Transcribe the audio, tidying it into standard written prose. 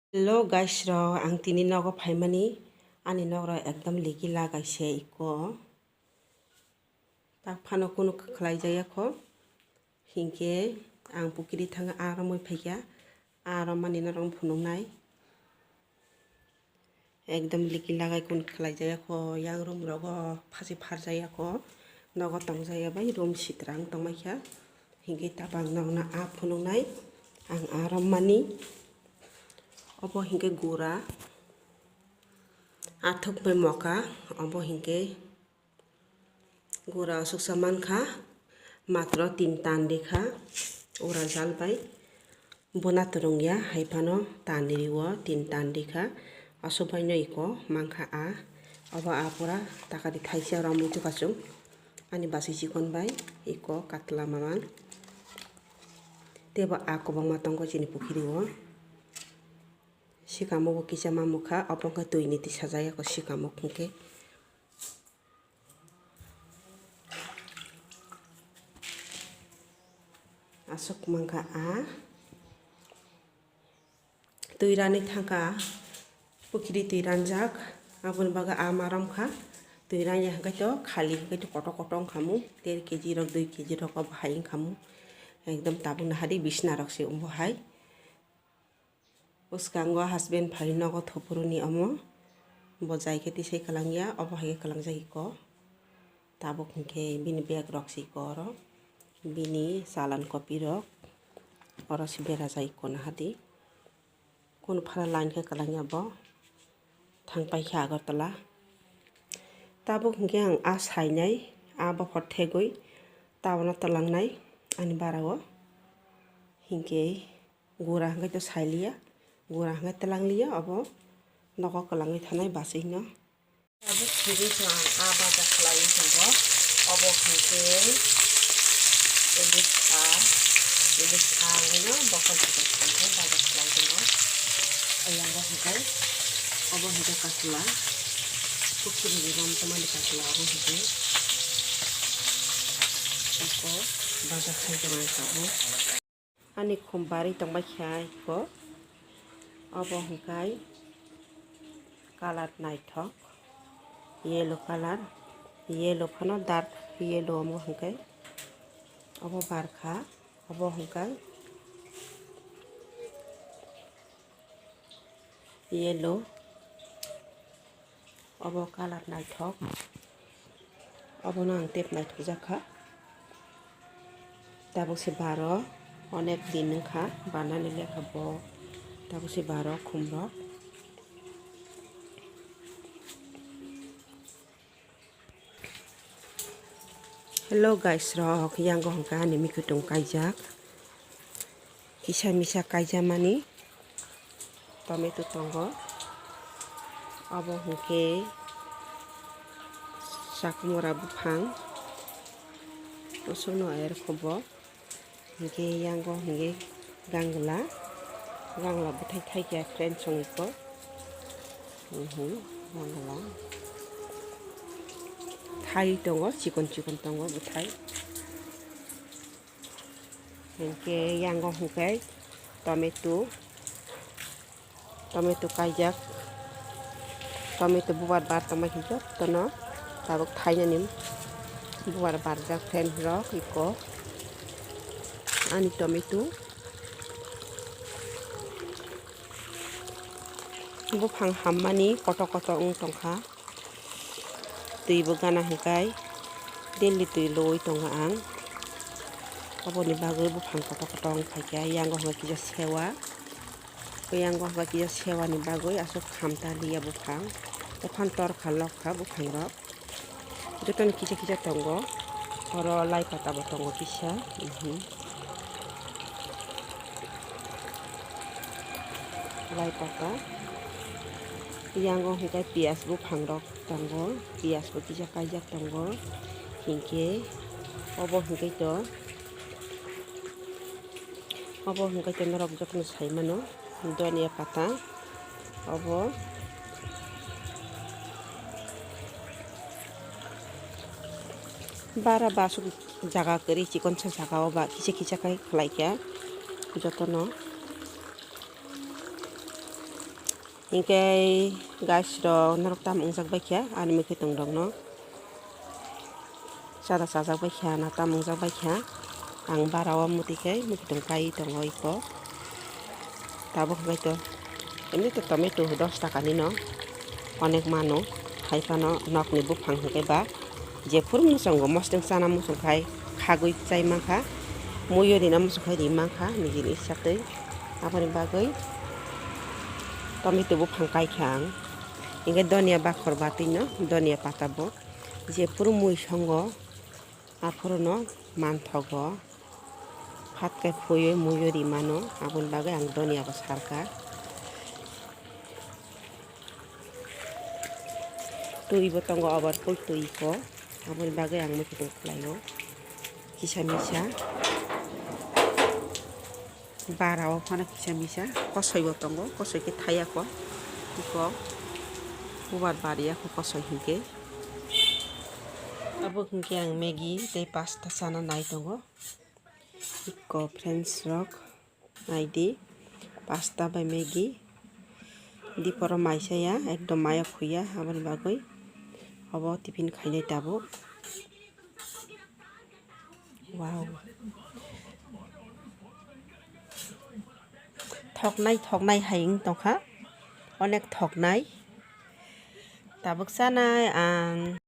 Hello guys ro ang tininaw ko phaimani ani nogro ekdam legi lagaise iko tak phano kuno khlai jaya kho hingke ang pukiri thanga aramoi phaikya aramani na rong phunungnai ekdam legi lagai kun khlai jaya kho yang room rogo phasi phar jaya kho nogo tongjaya bai room sitrang tongmaikya hingke tabang nogna a phunungnai ang aramani obo hingke gura athok bai moka obo hingke gura asuk saman kha matro 3 tan dekha ora jal bai bona turungya haifano taniriwo 3 tan dekha asubhai no iko mangkha a obo a pura takadi thaisa ramu tukachung ani basi chikon bai iko katla mamang teba a kobangma tongo chini pukhiriwo sikamo bo kisa mamukha opongka tuini ti sajaya ko sikamo khungke asok mangkha a tuirani thangka pukhiri tuiranjak aboni baga a maram kha tuirani hangkai to khali hangkai to koto koto khamu 1.5 kg rok 2 kg rok bhai khamu ekdam tabung hadi bisna rok se umbo hai uskango husband phai nogo thopuruni amo bojai keti sei kalangya obo hai kalangjai ko tabuk hingke bini bag rok si ko ro bini salan kopi rok oro si bera jai ko na hadi kun phara line ke kalangya bo thangpai kha agartala tabuk hingke ang a sainai a bo thegoi tabona talangnai ani barao hingke gura hangkai to sailiya gura hangkai talangliya obo nogo kalangai thanai basai no abo khiri to ang a baja khlai thango obo hingke ilis a no bokol bokol thango baja khlai thango ayanggo hingkai obo hingke kasla pukhiri ram tamani kasla obo hingke iko baja khai jamai kabo ani khombari tongbai khai ko obo hingkai color naithok yellow color yellow phano dark yellow amo hingkai obo barkha obo hingkai yellow obo color naithok obo no ang tep naithok jakha tabuk si baro onek din kha banani lekha bo tabuk si baro khum rok hello guys rok yango hongka ani mikutung kaijak kisa misa kaijamani tomato tongo obo hingke sakmura buphang usuno air khobo hingke yango hingke gangla buthai thaikya friend songiko gangla thai tongo chikon tongo buthai hingke yango hingke tomato kaijak tomato bubar bar tongmai hingke tono tabuk thaina nim bubar barjak friend rok iko ani tomato buphang hammani koto koto tongkha tui bo gana hingkai daily tui loi tonga ang oboni bagoi buphang koto koto phaikya yango hingka kisa sewa yango hingka kisa sewa ni bagoi asok khamta liya buphang tofan tor khalok kha buphang rok joton kisa tongo oro lai pata bo tongo kisa lai pata yango hingkai pias buphang rok tongo pias bo kisa kaijak tongo hingke obo hingkai to norok jotono saimano doniya pata obo bara basuk jaga kari chikon sa jaga oba kisa kai khlaikya jotono Ingkay guys ro narok tam ungjak baikha ani mukhi tongdok no sada sajak baikha na tam ungjak baikha ang barawa mutikai mukhi tongkai tongo iko tabo khai to emni to tomato 10 taka ni no onek mano haifano nok ni buphang hingkai ba jefur musongo mostung sana musong khai khagui chai mangkha muyori na musong khai ri mangkha nijini isatui aboni bagoi tomato buphang kai khang ingke donia bakhor batui no donia pata bo jefur mui songo aphorono manthogo phat kai phuyo muyori mano aboni bagoi ang donia bo sarka tui bo tongo abar pul tui ko aboni bagoi ang mukhi tong khlaio kisa misa barao phana kisa misa kosoi bo tongo kosoi ke thaya ko iko ubar baria ko kosoi hingke abo hingke ang Maggi tei pasta sana nai tongo iko friends rok naidi pasta by Maggi diporo maisaya ekdom maya khuya aboni bagoi abo tiffin khainai tabo wow thoknai haing tongkha onek thoknai tabuk sanai ang